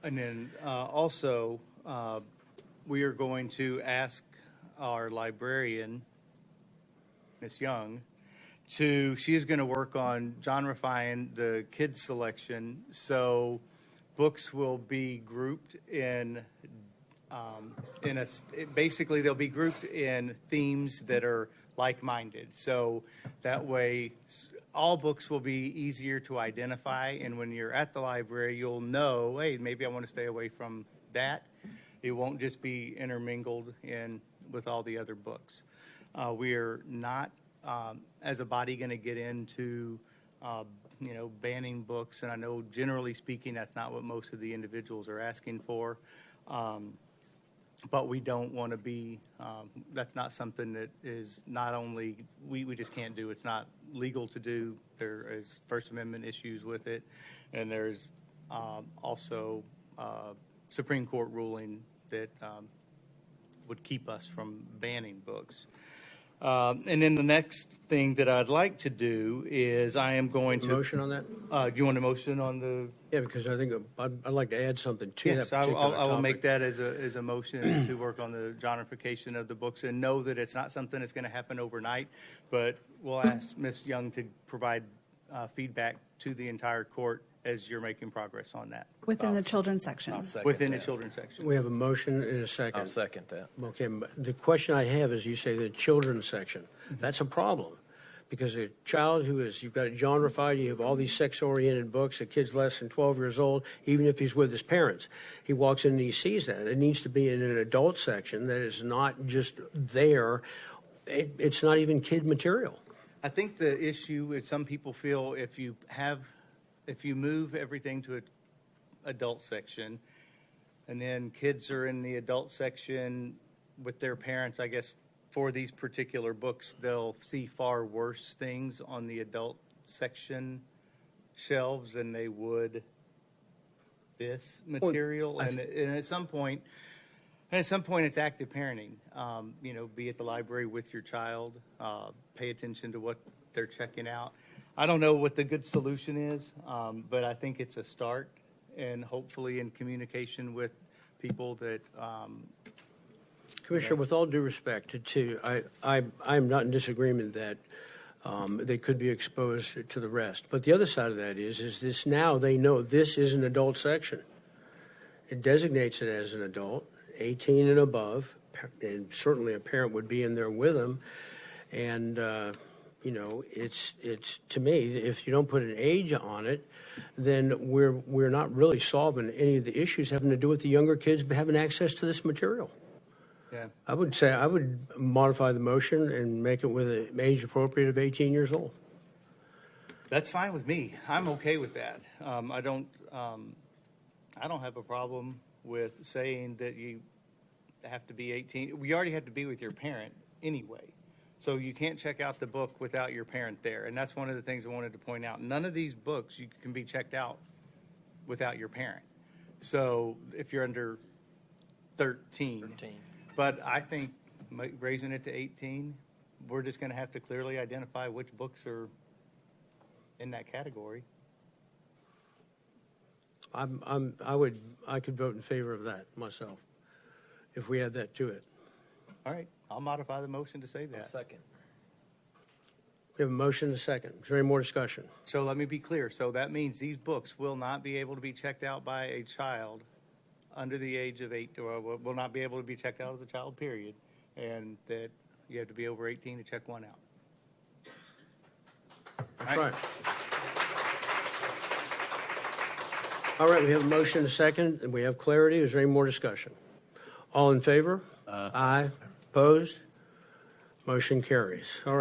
And then also, we are going to ask our librarian, Ms. Young, she is going to work on genrifying the kids selection. So books will be grouped basically they'll be grouped in themes that are like-minded. So that way all books will be easier to identify. And when you're at the library, you'll know, hey, maybe I want to stay away from that. It won't just be intermingled with all the other books. We are not, as a body, going to get into, banning books. And I know, generally speaking, that's not what most of the individuals are asking for. But we don't want to be, that's not something that is not only, we just can't do. It's not legal to do. There is First Amendment issues with it. And there's also Supreme Court ruling that would keep us from banning books. And then the next thing that I'd like to do is I am going to... Motion on that? Do you want a motion on the... Yeah, because I think I'd like to add something to that Yes, particular I will topic. make that as a motion to work on the genrification of the books, and know that it's not something that's going to happen overnight, but we'll ask Ms. Young to provide feedback to the entire court as you're making progress on that. Within the children's section. Within the children's section. We have a motion in a second. I'll second that. Okay, the question I have is, you say the children's section. That's a problem, because a child you've got it genrified, you have all these sex-oriented books, a kid's less than 12 years old, even if he's with his parents. He walks in and he sees that. It needs to be in an adult section that is not just there. It's not even kid material. I think the issue is some people feel if you move everything to an adult section, and then kids are in the adult section with their parents, I guess for these particular books, they'll see far worse things on the adult section shelves than they would this material. And at some point, it's active parenting. Be at the library with your child, pay attention to what they're checking out. I don't know what the good solution is, but I think it's a start, and hopefully in communication with people that... Commissioner, with all due respect I'm not in disagreement that they could be exposed to the rest. But the other side of that is this: now they know this is an adult section. It designates it as an adult, 18 and above, and certainly a parent would be in there with them. And it's to me, if you don't put an age on it, then we're not really solving any of the issues having to do with the younger kids having access to this material. Yeah. I would modify the motion and make it with an age appropriate of 18 years old. That's fine with me. I'm okay with that. I don't have a problem with saying that you have to be 18. We already have to be with your parent anyway. So you can't check out the book without your parent there. And that's one of the things I wanted to point out. None of these books you can be checked out without your parent. So if you're under 13. But I think raising it to 18, we're just going to have to clearly identify which books are in that category. I could vote in favor of that myself if we add that to it. All right, I'll modify the motion to say that. Second. We have a motion and a second. Is there any more discussion? So let me be clear. So that means these books will not be able to be checked out by a child under the age of 8, or will not be able to be checked out as a child, period, and that you have to be over 18 to check one out. That's right. All right, we have a motion and a second, and we have clarity. Is there any more discussion? All in favor? Aye. Opposed? Motion carries. All right.